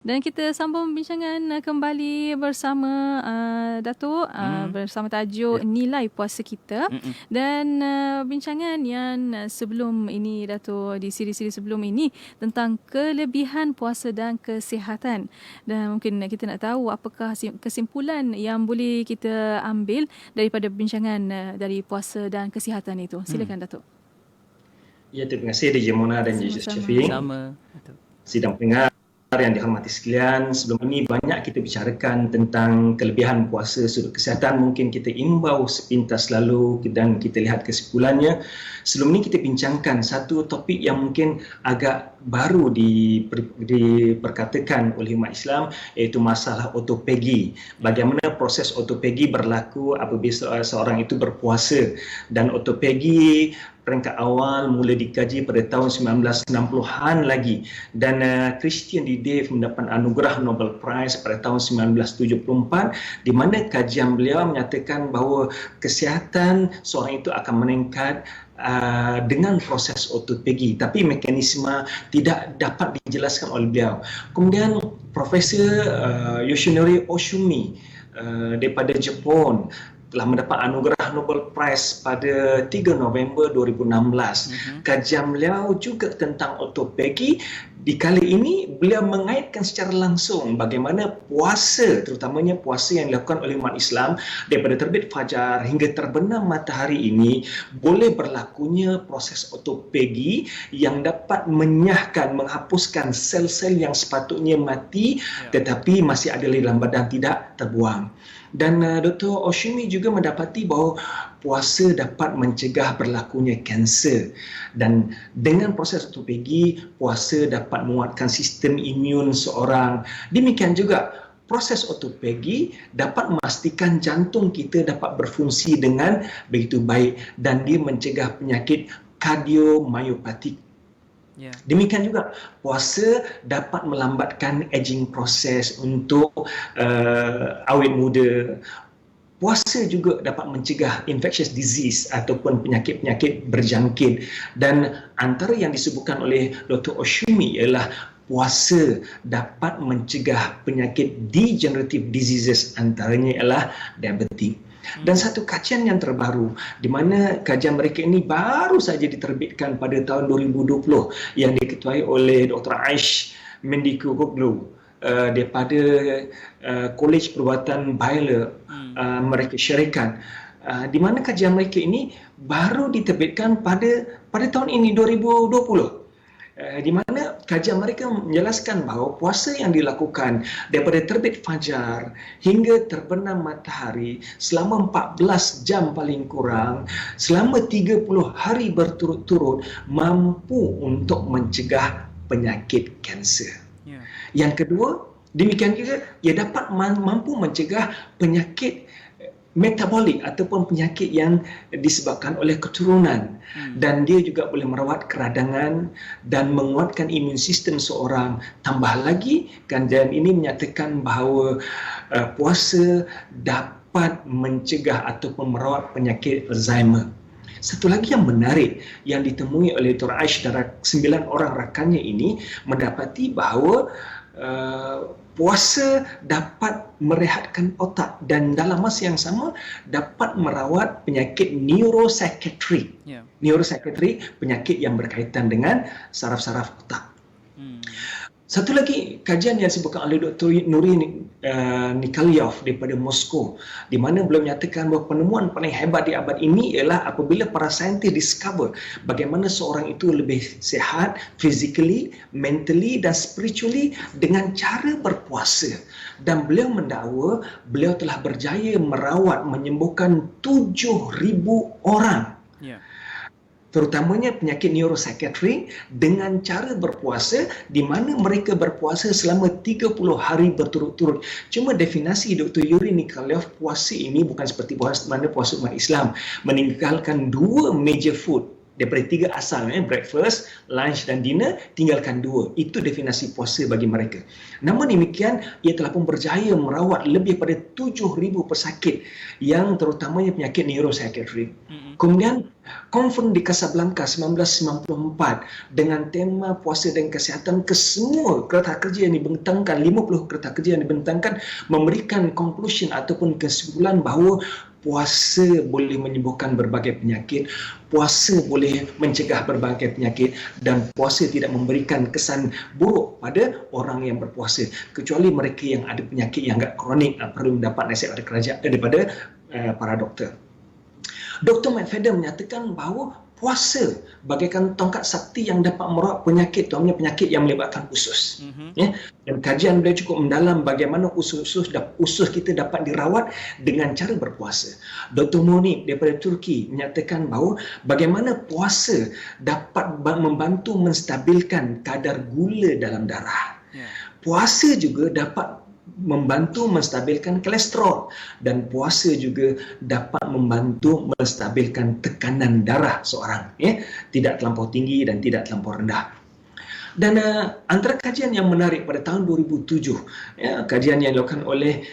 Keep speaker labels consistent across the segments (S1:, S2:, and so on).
S1: Dan kita sambung perbincangan kembali bersama Datuk bersama tajuk nilai puasa kita. Dan bincangan yang sebelum ini Datuk, di siri-siri sebelum ini tentang kelebihan puasa dan kesihatan. Dan mungkin kita nak tahu apakah kesimpulan yang boleh kita ambil daripada perbincangan dari puasa dan kesihatan itu. Silakan Datuk.
S2: Ya, terima kasih DJ Mona dan DJ Syafiq.
S1: Sama.
S2: Sidang pendengar yang dihormati sekalian, sebelum ini banyak kita bicarakan tentang kelebihan puasa sudut kesihatan. Mungkin kita imbau sepintas lalu dan kita lihat kesimpulannya. Sebelum ini kita bincangkan satu topik yang mungkin agak baru diperkatakan oleh umat Islam, iaitu masalah otophagy. Bagaimana proses otophagy berlaku apabila seorang itu berpuasa. Dan otophagy peringkat awal mula dikaji pada tahun 1960-an lagi, dan Christian D. Dave mendapat anugerah Nobel Prize pada tahun 1974, di mana kajian beliau menyatakan bahawa kesihatan seorang itu akan meningkat dengan proses otophagy, tapi mekanisme tidak dapat dijelaskan oleh beliau. Kemudian Profesor Yoshinori Oshumi daripada Jepun telah mendapat anugerah Nobel Prize pada 3 November 2016. Kajian beliau juga tentang otophagy. Di kali ini beliau mengaitkan secara langsung bagaimana puasa, terutamanya puasa yang dilakukan oleh umat Islam daripada terbit fajar hingga terbenam matahari ini, boleh berlakunya proses otophagy yang dapat menyahkan, menghapuskan sel-sel yang sepatutnya mati tetapi masih ada di dalam badan, tidak terbuang. Dan Dr. Oshimi juga mendapati bahawa puasa dapat mencegah berlakunya kanser, dan dengan proses otophagy puasa dapat menguatkan sistem imun seorang. Demikian juga proses otophagy dapat memastikan jantung kita dapat berfungsi dengan begitu baik dan dia mencegah penyakit kardiomyopatik. Demikian juga puasa dapat melambatkan aging proses untuk awet muda. Puasa juga dapat mencegah infectious disease ataupun penyakit-penyakit berjangkit. Dan antara yang disebutkan oleh Dr. Oshimi ialah puasa dapat mencegah penyakit degenerative diseases, antaranya ialah diabetes. Dan satu kajian yang terbaru, di mana kajian mereka ini baru saja diterbitkan pada tahun 2020 yang diketuai oleh Dr. Aish Mendikoglu daripada Kolej Perubatan Baylor, mereka syarikat, di mana kajian mereka ini baru diterbitkan pada tahun ini 2020. Di mana kajian mereka menjelaskan bahawa puasa yang dilakukan daripada terbit fajar hingga terbenam matahari selama 14 jam paling kurang, selama 30 hari berturut-turut, mampu untuk mencegah penyakit kanser. Yang kedua, demikian juga ia dapat mampu mencegah penyakit metabolik ataupun penyakit yang disebabkan oleh keturunan, dan dia juga boleh merawat keradangan dan menguatkan imun sistem seorang. Tambah lagi, kajian ini menyatakan bahawa puasa dapat mencegah ataupun merawat penyakit Alzheimer. Satu lagi yang menarik yang ditemui oleh Dr. Aish dan 9 orang rakannya ini, mendapati bahawa puasa dapat merehatkan otak dan dalam masa yang sama dapat merawat penyakit neuropsychiatric. Neuropsychiatric, penyakit yang berkaitan dengan saraf-saraf otak. Satu lagi kajian yang disebutkan oleh Dr. Nuri Nikolaev daripada Moskow, di mana beliau menyatakan bahawa penemuan paling hebat di abad ini ialah apabila para saintis discover bagaimana seorang itu lebih sihat physically, mentally dan spiritually dengan cara berpuasa. Dan beliau mendakwa beliau telah berjaya merawat, menyembuhkan 7,000 orang. Terutamanya penyakit neuropsychiatric dengan cara berpuasa, di mana mereka berpuasa selama 30 hari berturut-turut. Cuma definisi Dr. Yuri Nikolaev, puasa ini bukan seperti puasa umat Islam, meninggalkan 2 major food daripada 3 asal, breakfast, lunch dan dinner, tinggalkan 2. Itu definisi puasa bagi mereka. Namun demikian, ia telah pun berjaya merawat lebih daripada 7,000 pesakit yang terutamanya penyakit neuropsychiatric. Kemudian Konferensi di Casablanca 1994 dengan tema puasa dan kesihatan, ke semua kereta kerja yang dibentangkan, 50 kereta kerja yang dibentangkan, memberikan conclusion ataupun kesimpulan bahawa puasa boleh menyembuhkan berbagai penyakit, puasa boleh mencegah berbagai penyakit, dan puasa tidak memberikan kesan buruk pada orang yang berpuasa, kecuali mereka yang ada penyakit yang agak kronik perlu mendapat nasihat daripada para doktor. Dr. McFadden menyatakan bahawa puasa bagaikan tongkat sakti yang dapat merawat penyakit, terutamanya penyakit yang melibatkan usus. Ya. Dan kajian beliau cukup mendalam bagaimana usus kita dapat dirawat dengan cara berpuasa. Dr. Munib daripada Turki menyatakan bahawa bagaimana puasa dapat membantu menstabilkan kadar gula dalam darah. Puasa juga dapat membantu menstabilkan kolesterol, dan puasa juga dapat membantu menstabilkan tekanan darah seorang, ya, tidak terlampau tinggi dan tidak terlampau rendah. Dan antara kajian yang menarik pada tahun 2007, ya, kajian yang dilakukan oleh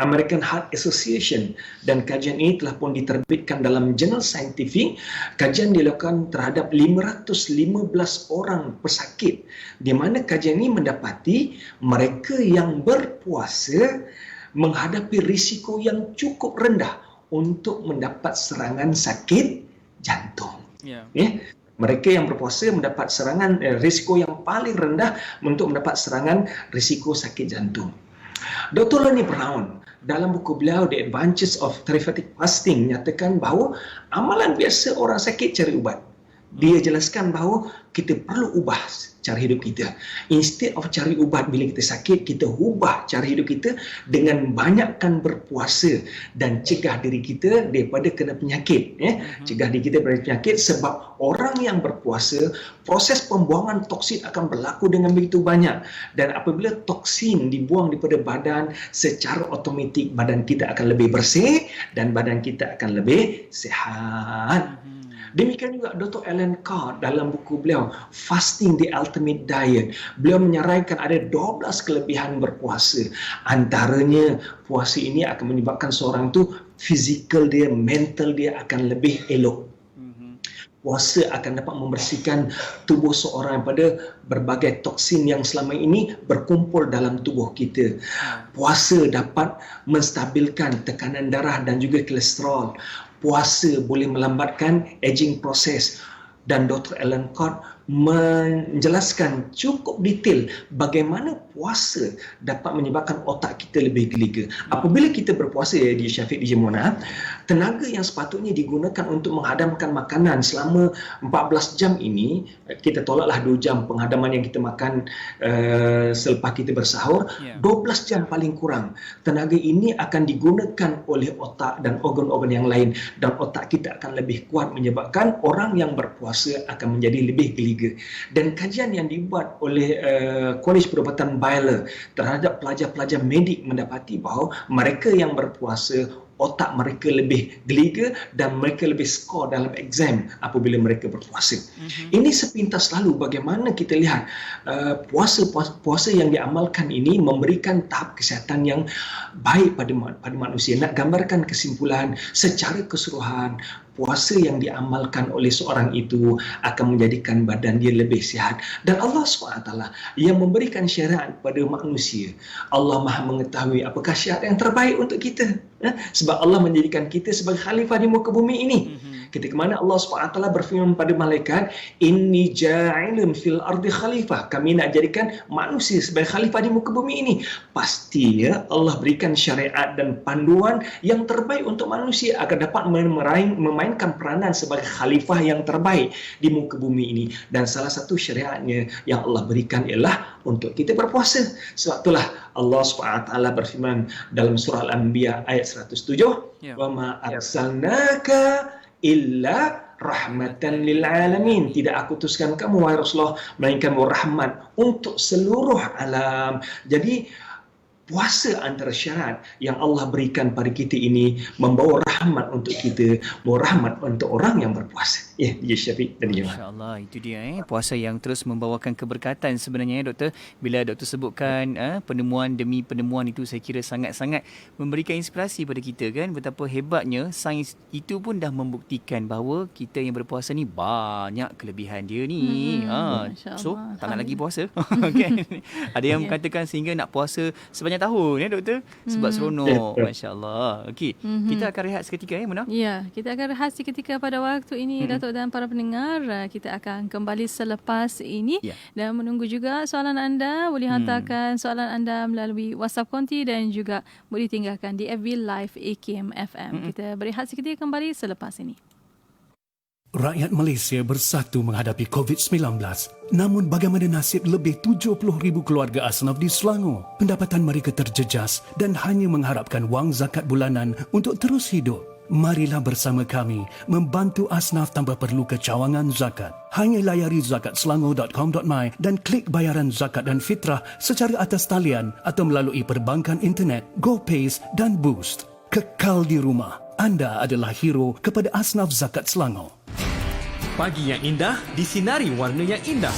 S2: American Heart Association, dan kajian ini telah pun diterbitkan dalam jurnal saintifik. Kajian dilakukan terhadap 515 orang pesakit, di mana kajian ini mendapati mereka yang berpuasa menghadapi risiko yang cukup rendah untuk mendapat serangan sakit jantung. Ya. Mereka yang berpuasa mendapat serangan risiko yang paling rendah untuk mendapat serangan risiko sakit jantung. Dr. Lenny Brown dalam buku beliau The Advantages of Therapeutic Fasting menyatakan bahawa amalan biasa orang sakit cari ubat. Dia jelaskan bahawa kita perlu ubah cara hidup kita. Instead of cari ubat bila kita sakit, kita ubah cara hidup kita dengan banyakkan berpuasa dan cegah diri kita daripada kena penyakit. Cegah diri kita daripada penyakit, sebab orang yang berpuasa, proses pembuangan toksin akan berlaku dengan begitu banyak. Dan apabila toksin dibuang daripada badan, secara automatik badan kita akan lebih bersih dan badan kita akan lebih sihat. Demikian juga Dr. Alan Carr dalam buku beliau Fasting the Ultimate Diet. Beliau menyarankan ada 12 kelebihan berpuasa. Antaranya, puasa ini akan menyebabkan seorang itu fizikal dia, mental dia akan lebih elok. Puasa akan dapat membersihkan tubuh seorang daripada berbagai toksin yang selama ini berkumpul dalam tubuh kita. Puasa dapat menstabilkan tekanan darah dan juga kolesterol. Puasa boleh melambatkan aging proses. Dan Dr. Alan Carr menjelaskan cukup detail bagaimana puasa dapat menyebabkan otak kita lebih geliga. Apabila kita berpuasa, di Syafiq di Mona, tenaga yang sepatutnya digunakan untuk menghadamkan makanan selama 14 jam ini, kita tolaklah 2 jam penghadaman yang kita makan selepas kita bersahur, 12 jam paling kurang. Tenaga ini akan digunakan oleh otak dan organ-organ yang lain, dan otak kita akan lebih kuat, menyebabkan orang yang berpuasa akan menjadi lebih geliga. Dan kajian yang dibuat oleh Kolej Perubatan Baylor terhadap pelajar-pelajar medik mendapati bahawa mereka yang berpuasa, otak mereka lebih geliga dan mereka lebih skor dalam exam apabila mereka berpuasa. Ini sepintas lalu bagaimana kita lihat puasa yang diamalkan ini memberikan tahap kesihatan yang baik pada manusia. Nak gambarkan kesimpulan secara keseluruhan, puasa yang diamalkan oleh seorang itu akan menjadikan badan dia lebih sihat. Dan Allah SWT yang memberikan syariat kepada manusia. Allah Maha mengetahui apakah syariat yang terbaik untuk kita. Sebab Allah menjadikan kita sebagai khalifah di muka bumi ini. Ketika mana Allah SWT berfirman pada malaikat, Inni ja'ilun fil ardi khalifah. Kami nak jadikan manusia sebagai khalifah di muka bumi ini. Pasti ya, Allah berikan syariat dan panduan yang terbaik untuk manusia agar dapat memainkan peranan sebagai khalifah yang terbaik di muka bumi ini. Dan salah satu syariatnya yang Allah berikan ialah untuk kita berpuasa. Sebab itulah Allah SWT berfirman dalam surah Al-Anbiya ayat 107, Wa ma arsalnaka illa rahmatan lil alamin. Tidak aku utuskan kamu wahai Rasulullah melainkan rahmat untuk seluruh alam. Jadi puasa antara syarat yang Allah berikan pada kita ini membawa rahmat untuk kita, membawa rahmat untuk orang yang berpuasa. Ya, Syafiq dan Jamal.
S3: Masya-Allah, itu dia puasa yang terus membawakan keberkatan sebenarnya doktor. Bila doktor sebutkan penemuan demi penemuan itu, saya kira sangat-sangat memberikan inspirasi pada kita kan, betapa hebatnya sains itu pun dah membuktikan bahawa kita yang berpuasa ni banyak kelebihan dia ni. So tak nak lagi puasa. Kan? Ada yang katakan sehingga nak puasa sepanjang tahun doktor, sebab seronok. Masya-Allah. Okey, kita akan rehat seketika Mona.
S1: Ya, kita akan rehat seketika pada waktu ini Datuk dan para pendengar. Kita akan kembali selepas ini dan menunggu juga soalan anda. Boleh hantarkan soalan anda melalui WhatsApp Konti dan juga boleh tinggalkan di FB Live AKM FM. Kita berehat seketika, kembali selepas ini.
S4: Rakyat Malaysia bersatu menghadapi COVID-19. Namun bagaimana nasib lebih 70,000 keluarga asnaf di Selangor? Pendapatan mereka terjejas dan hanya mengharapkan wang zakat bulanan untuk terus hidup. Marilah bersama kami membantu asnaf tanpa perlu kecawangan zakat. Hanya layari zakatselangor.com.my dan klik bayaran zakat dan fitrah secara atas talian atau melalui perbankan internet, GoPays dan Boost. Kekal di rumah. Anda adalah hero kepada asnaf zakat Selangor.
S5: Pagi yang indah disinari warna yang indah.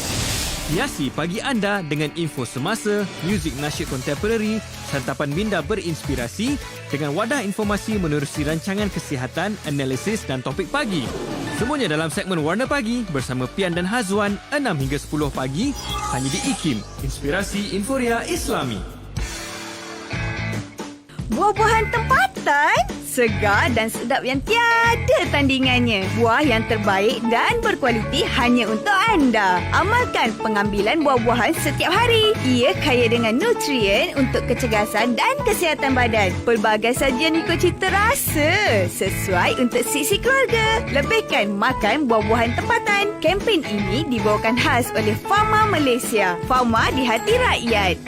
S5: Hiasi pagi anda dengan info semasa, muzik nasyid kontemporari, santapan minda berinspirasi dengan wadah informasi menerusi rancangan kesihatan, analisis dan topik pagi. Semuanya dalam segmen Warna Pagi bersama Pian dan Hazwan 6 hingga 10 pagi hanya di IKIM, Inspirasi Inforia Islami.
S6: Buah-buahan tempatan, segar dan sedap yang tiada tandingannya. Buah yang terbaik dan berkualiti hanya untuk anda. Amalkan pengambilan buah-buahan setiap hari. Ia kaya dengan nutrien untuk kecergasan dan kesihatan badan. Pelbagai sajian ikut cita rasa sesuai untuk sisi keluarga. Lebihkan makan buah-buahan tempatan. Kempen ini dibawakan khas oleh Pharma Malaysia. Pharma di hati rakyat.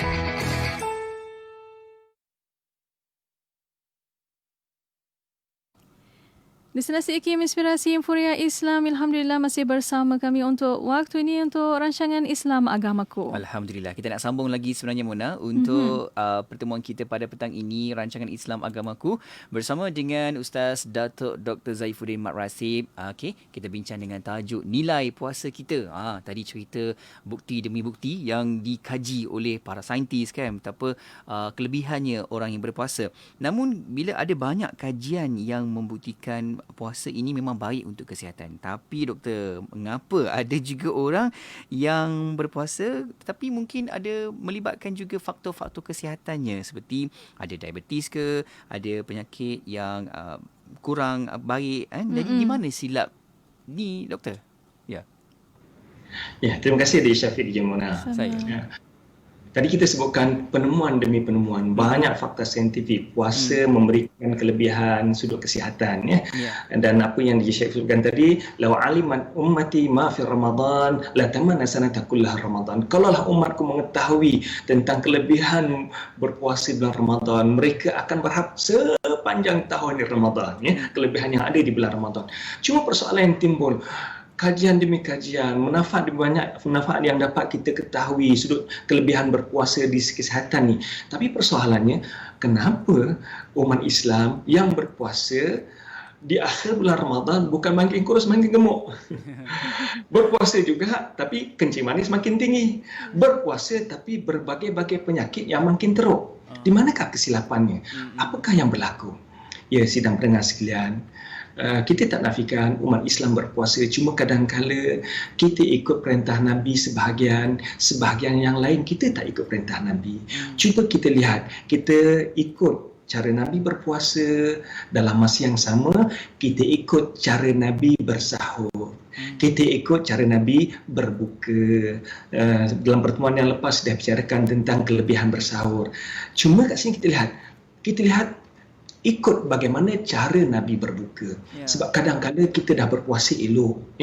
S1: Destinasi IKIM Inspirasi Inforia Islam, Alhamdulillah masih bersama kami untuk waktu ini untuk rancangan Islam Agamaku.
S3: Alhamdulillah. Kita nak sambung lagi sebenarnya Mona untuk pertemuan kita pada petang ini, rancangan Islam Agamaku bersama dengan Ustaz Datuk Dr. Zaifuddin Mat Rasib. Okey, kita bincang dengan tajuk nilai puasa kita. Tadi cerita bukti demi bukti yang dikaji oleh para saintis kan, betapa kelebihannya orang yang berpuasa. Namun bila ada banyak kajian yang membuktikan puasa ini memang baik untuk kesihatan. Tapi doktor, mengapa ada juga orang yang berpuasa tetapi mungkin ada melibatkan juga faktor-faktor kesihatannya, seperti ada diabetes ke, ada penyakit yang kurang baik kan? Jadi di mana silap ni doktor? Ya.
S2: Ya, terima kasih Dr. Syafiq dan Mona.
S3: Saya.
S2: Tadi kita sebutkan penemuan demi penemuan, banyak fakta saintifik puasa memberikan kelebihan sudut kesihatan Dan apa yang disebutkan tadi, law aliman ummati ma fi Ramadan la tamanna sanata kullah Ramadan. Kalaulah umatku mengetahui tentang kelebihan berpuasa bulan Ramadan, mereka akan berharap sepanjang tahun di Ramadan kelebihan yang ada di bulan Ramadan. Cuma persoalan yang timbul, kajian demi kajian, manfaat yang dapat kita ketahui sudut kelebihan berpuasa di kesihatan ni. Tapi persoalannya, kenapa umat Islam yang berpuasa di akhir bulan Ramadan bukan makin kurus, makin gemuk? Berpuasa juga tapi kencing manis makin tinggi. Berpuasa tapi berbagai-bagai penyakit yang makin teruk. Di manakah kesilapannya? Apakah yang berlaku? Ya, sidang pendengar sekalian, kita tak nafikan umat Islam berpuasa, cuma kadang-kala kita ikut perintah Nabi sebahagian yang lain kita tak ikut perintah Nabi. Cuba kita lihat, kita ikut cara Nabi berpuasa, dalam masa yang sama kita ikut cara Nabi bersahur. Kita ikut cara Nabi berbuka. Dalam pertemuan yang lepas sudah bicarakan tentang kelebihan bersahur. Cuma kat sini kita lihat ikut bagaimana cara Nabi berbuka. Sebab kadang-kadang kita dah berpuasa elok,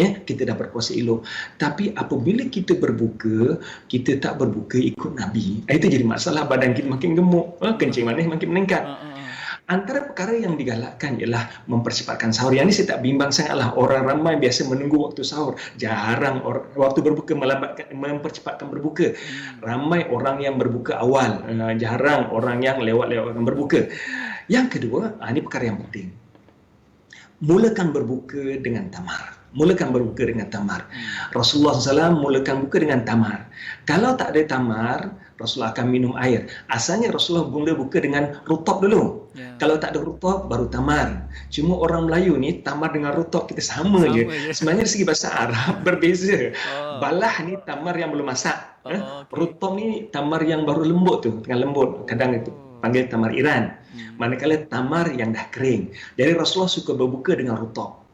S2: tapi apabila kita berbuka, kita tak berbuka ikut Nabi. Itu jadi masalah, badan kita makin gemuk, kencing manis makin meningkat. Antara perkara yang digalakkan ialah mempercepatkan sahur. Yang ini saya tak bimbang sangatlah. Orang ramai biasa menunggu waktu sahur. Jarang waktu berbuka mempercepatkan berbuka. Ramai orang yang berbuka awal. Jarang orang yang lewat-lewatkan berbuka. Yang kedua, ini perkara yang penting. Mulakan berbuka dengan tamar. Mulakan berbuka dengan tamar. Rasulullah SAW mulakan buka dengan tamar. Kalau tak ada tamar, Rasulullah akan minum air. Asalnya Rasulullah mula buka dengan rutab dulu. Kalau tak ada rutab, baru tamar. Cuma orang Melayu ni, tamar dengan rutab kita sama je. Sebenarnya dari segi bahasa Arab berbeza. Balah ni tamar yang belum masak. Rutab ni tamar yang baru lembut tu. Tengah lembut. Kadang itu panggil tamar Iran. Manakala tamar yang dah kering. Jadi Rasulullah suka berbuka dengan rutab.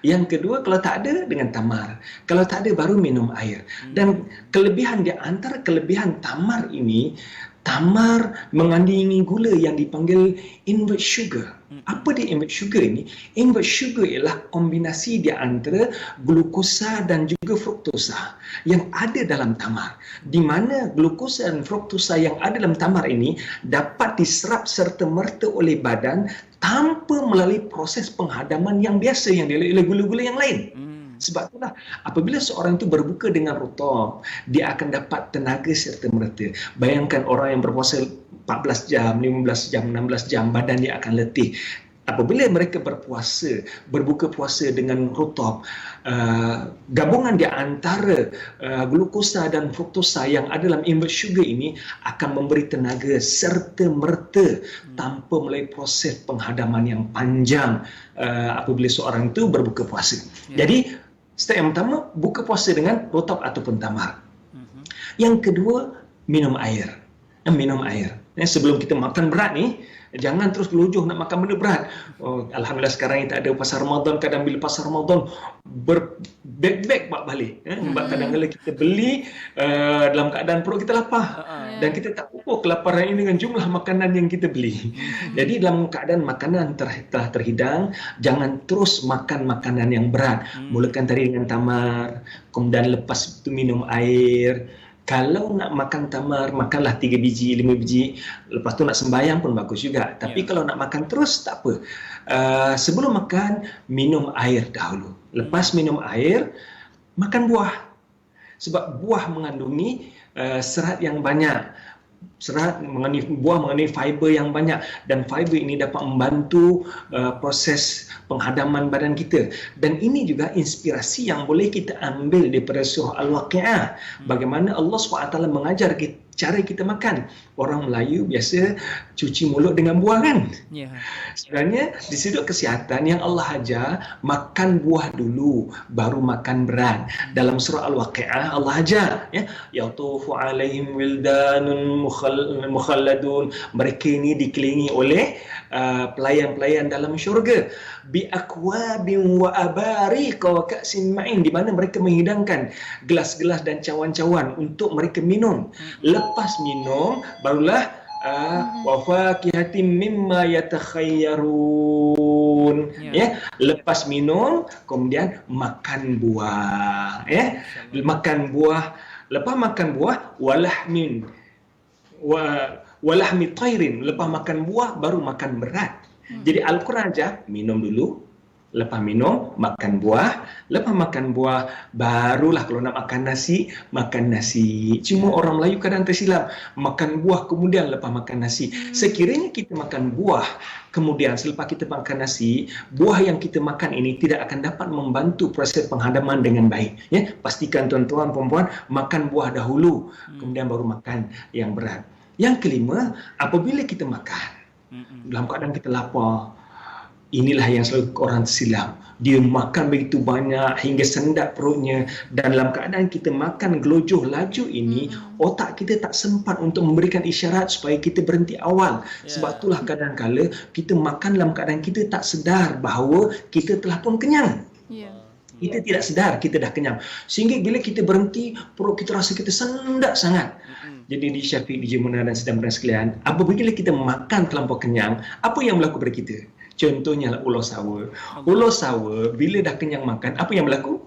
S2: Yang kedua, kalau tak ada, dengan tamar. Kalau tak ada, baru minum air. Dan kelebihan di antara kelebihan tamar ini, tamar mengandungi gula yang dipanggil invert sugar. Apa dia invert sugar ini? Invert sugar ialah kombinasi di antara glukosa dan juga fruktosa yang ada dalam tamar. Di mana glukosa dan fruktosa yang ada dalam tamar ini dapat diserap serta-merta oleh badan tanpa melalui proses penghadaman yang biasa yang dilalui oleh gula-gula yang lain. Sebab itulah apabila seorang itu berbuka dengan rutab, dia akan dapat tenaga serta-merta. Bayangkan orang yang berpuasa 14 jam, 15 jam, 16 jam, badan dia akan letih. Apabila mereka berbuka puasa dengan rutab, gabungan di antara glukosa dan fruktosa yang ada dalam invert sugar ini akan memberi tenaga serta-merta tanpa melalui proses penghadaman yang panjang apabila seorang itu berbuka puasa. Jadi, step yang pertama, buka puasa dengan rutab ataupun tamar. Yang kedua, minum air. Minum air. Sebelum kita makan berat ni, jangan terus gelojoh nak makan benda berat. Alhamdulillah sekarang ni tak ada pasar Ramadan. Kadang bila pasar Ramadan berbeg-beg buat balik. Sebab kadang-kadang kita beli dalam keadaan perut kita lapar. Dan kita tak ukur kelaparan ini dengan jumlah makanan yang kita beli. Jadi dalam keadaan makanan telah terhidang, jangan terus makan makanan yang berat. Mulakan tadi dengan tamar, kemudian lepas itu minum air. Kalau nak makan tamar, makanlah 3 biji, 5 biji. Lepas tu nak sembahyang pun bagus juga. Tapi kalau nak makan terus, tak apa. Sebelum makan, minum air dahulu. Lepas minum air, makan buah. Sebab buah mengandungi serat yang banyak. Buah mengandungi fiber yang banyak. Dan fiber ini dapat membantu proses penghadaman badan kita. Dan ini juga inspirasi yang boleh kita ambil daripada surah Al-Waqi'ah. Bagaimana Allah SWT mengajar kita cara kita makan. Orang Melayu biasa cuci mulut dengan buah kan? Sebenarnya di sudut kesihatan yang Allah ajar, makan buah dulu baru makan berat. Dalam surah Al-Waqi'ah Allah ajar, ya, yatufu alaihim wildanun mukhalladun. Mereka ini dikelilingi oleh pelayan-pelayan dalam syurga, bi akwabin wa abariqa wa ka'sin ma'in, di mana mereka menghidangkan gelas-gelas dan cawan-cawan untuk mereka minum. Lepas minum barulah wa fakihatin mimma yatakhayyarun, ya. Lepas minum kemudian makan buah, ya. Makan buah, lepas makan buah walahmin walahmi tairin, lepas makan buah baru makan berat. Jadi Al-Quran aja minum dulu, lepas minum makan buah, lepas makan buah barulah kalau nak makan nasi, makan nasi. Cuma orang Melayu kadang tersilap, makan buah kemudian lepas makan nasi. Sekiranya kita makan buah kemudian selepas kita makan nasi, buah yang kita makan ini tidak akan dapat membantu proses penghadaman dengan baik, ya. Pastikan tuan-tuan perempuan makan buah dahulu, kemudian baru makan yang berat. Yang kelima, apabila kita makan dalam keadaan kita lapar, inilah yang selalu orang tersilap. Dia makan begitu banyak hingga sendak perutnya, dan dalam keadaan kita makan gelojoh laju ini, otak kita tak sempat untuk memberikan isyarat supaya kita berhenti awal. Sebab itulah kadang-kala kita makan dalam keadaan kita tak sedar bahawa kita telah pun kenyang. Kita tidak sedar kita dah kenyang. Sehingga bila kita berhenti, perut kita rasa kita sendak sangat. Jadi di Syafiq, di Jemuna dan sedang sekalian, apabila kita makan terlampau kenyang, apa yang berlaku pada kita? Contohnya ular sawa. Ular sawa bila dah kenyang makan, apa yang berlaku?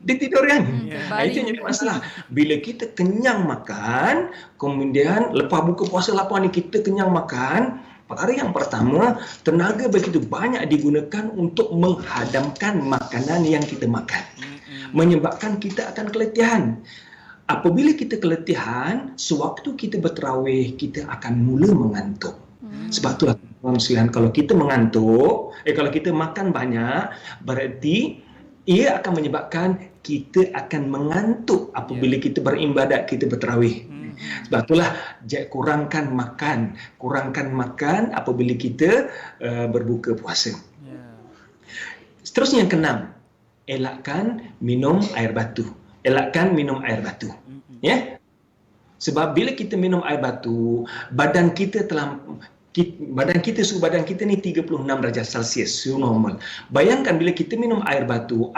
S2: Dia tidur kan? Itu yang jadi masalah. Bila kita kenyang makan, kemudian lepas buka puasa lapar ni kita kenyang makan, Perkara yang pertama, tenaga begitu banyak digunakan untuk menghadamkan makanan yang kita makan. Menyebabkan kita akan keletihan. Apabila kita keletihan, sewaktu kita berterawih, kita akan mula mengantuk. Sebab itulah tuan-tuan, kalau kita mengantuk, kalau kita makan banyak, berarti ia akan menyebabkan kita akan mengantuk apabila kita beribadat, kita berterawih. Sebab itulah kurangkan makan apabila kita berbuka puasa. Seterusnya yang keenam, elakkan minum air batu. Ya. Sebab bila kita minum air batu, suhu badan kita ni 36 darjah Celsius, suhu normal. Bayangkan bila kita minum air batu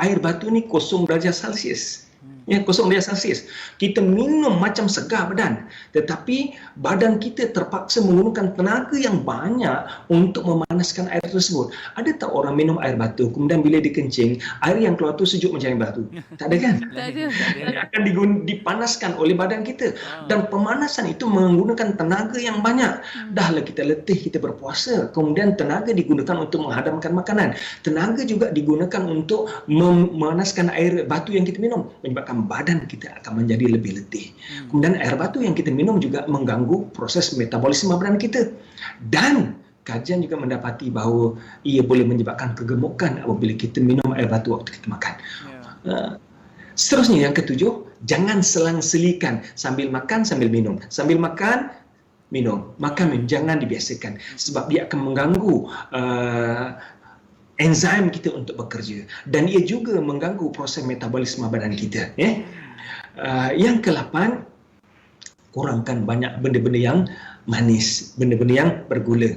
S2: ni 0 darjah Celsius. Ya, 0 darjah Celsius. Kita minum macam segar badan, tetapi badan kita terpaksa menggunakan tenaga yang banyak untuk memanaskan air tersebut. Ada tak orang minum air batu, kemudian bila dikencing, air yang keluar tu sejuk macam air batu? Tak ada kan?
S1: Tak ada.
S2: Dia akan dipanaskan oleh badan kita. Dan pemanasan itu menggunakan tenaga yang banyak. Dahlah kita letih, kita berpuasa, kemudian tenaga digunakan untuk menghadamkan makanan. Tenaga juga digunakan untuk memanaskan air batu yang kita minum, menyebabkan badan kita akan menjadi lebih letih. Kemudian air batu yang kita minum juga mengganggu proses metabolisme badan kita. Dan kajian juga mendapati bahawa ia boleh menyebabkan kegemukan apabila kita minum air batu waktu kita makan. Seterusnya yang ketujuh, jangan selang-selikan sambil makan sambil minum. Sambil makan minum, jangan dibiasakan sebab dia akan mengganggu enzim kita untuk bekerja dan ia juga mengganggu proses metabolisme badan kita. Yang ke-8, kurangkan banyak benda-benda yang manis, benda-benda yang bergula.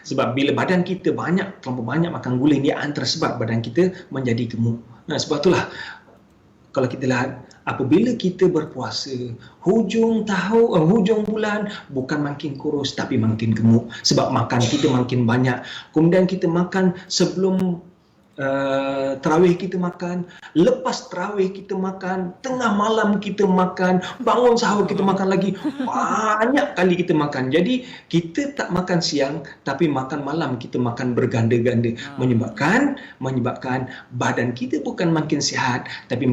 S2: Sebab bila badan kita terlalu banyak makan gula, dia antara sebab badan kita menjadi gemuk. Sebab itulah kalau kita lihat, apabila kita berpuasa, hujung bulan bukan makin kurus tapi makin gemuk sebab makan kita makin banyak. Kemudian kita makan sebelum tarawih kita makan, lepas tarawih kita makan, tengah malam kita makan, bangun sahur kita makan lagi, banyak kali kita makan. Jadi kita tak makan siang tapi makan malam kita makan berganda-ganda, menyebabkan badan kita bukan makin sihat tapi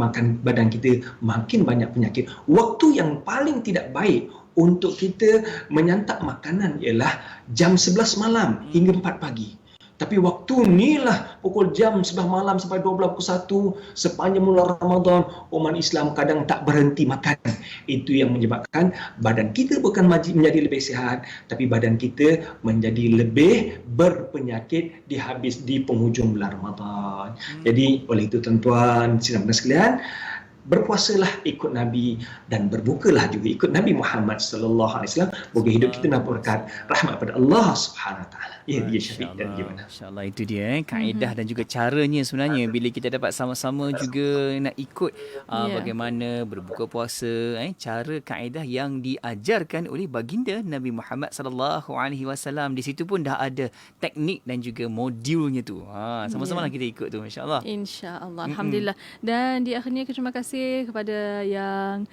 S2: badan kita makin banyak penyakit. Waktu yang paling tidak baik untuk kita menyantap makanan ialah jam 11 malam hingga 4 pagi. Tapi waktu inilah pukul jam 11 malam sampai 12 pukul 1 sepanjang bulan Ramadan, umat Islam kadang tak berhenti makan. Itu yang menyebabkan badan kita bukan menjadi lebih sihat, tapi badan kita menjadi lebih berpenyakit di penghujung bulan Ramadan. Jadi oleh itu tuan-tuan, sidang sekalian, berpuasalah ikut Nabi dan berbukalah juga ikut Nabi Muhammad sallallahu alaihi wasallam. Moga hidup kita dapat berkat rahmat pada Allah Subhanahu wa taala. Ya, dia Syafiq dan gimana?
S3: Insya-Allah itu dia kaedah dan juga caranya sebenarnya bila kita dapat sama-sama juga nak ikut bagaimana berbuka puasa, cara kaedah yang diajarkan oleh baginda Nabi Muhammad sallallahu alaihi wasallam. Di situ pun dah ada teknik dan juga modulnya tu. Sama-sama lah kita ikut tu insya-Allah.
S1: Insya-Allah. Alhamdulillah. Dan di akhirnya terima kasih kepada yang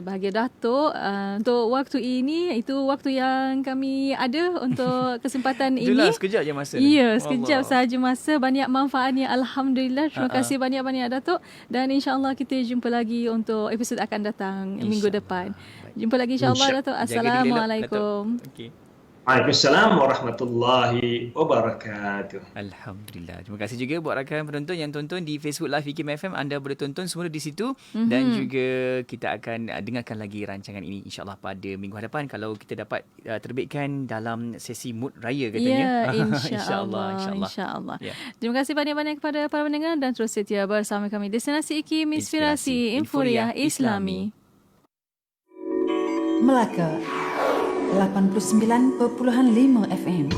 S1: bahagia Datuk untuk waktu ini. Itu waktu yang kami ada untuk kesempatan
S3: Itulah,
S1: ini.
S3: sekejap je masa.
S1: Ya, sekejap sahaja masa. Banyak manfaatnya. Alhamdulillah. Terima kasih banyak-banyak Datuk. Dan insya-Allah kita jumpa lagi untuk episod akan datang minggu depan. Jumpa lagi insya-Allah Datuk. Assalamualaikum.
S3: Okey.
S2: Waalaikumsalam warahmatullahi wabarakatuh.
S3: Alhamdulillah. Terima kasih juga buat rakan penonton yang tonton di Facebook Live IKIM FM. Anda boleh tonton semua di situ. Dan juga kita akan dengarkan lagi rancangan ini insya-Allah pada minggu hadapan kalau kita dapat terbitkan dalam sesi mood raya katanya.
S1: Ya, insya-Allah. Ya. Terima kasih banyak-banyak kepada para pendengar dan terus setia bersama kami Destinasi IKIM Inspirasi Inforia Islami.
S7: Melaka 89.5 FM.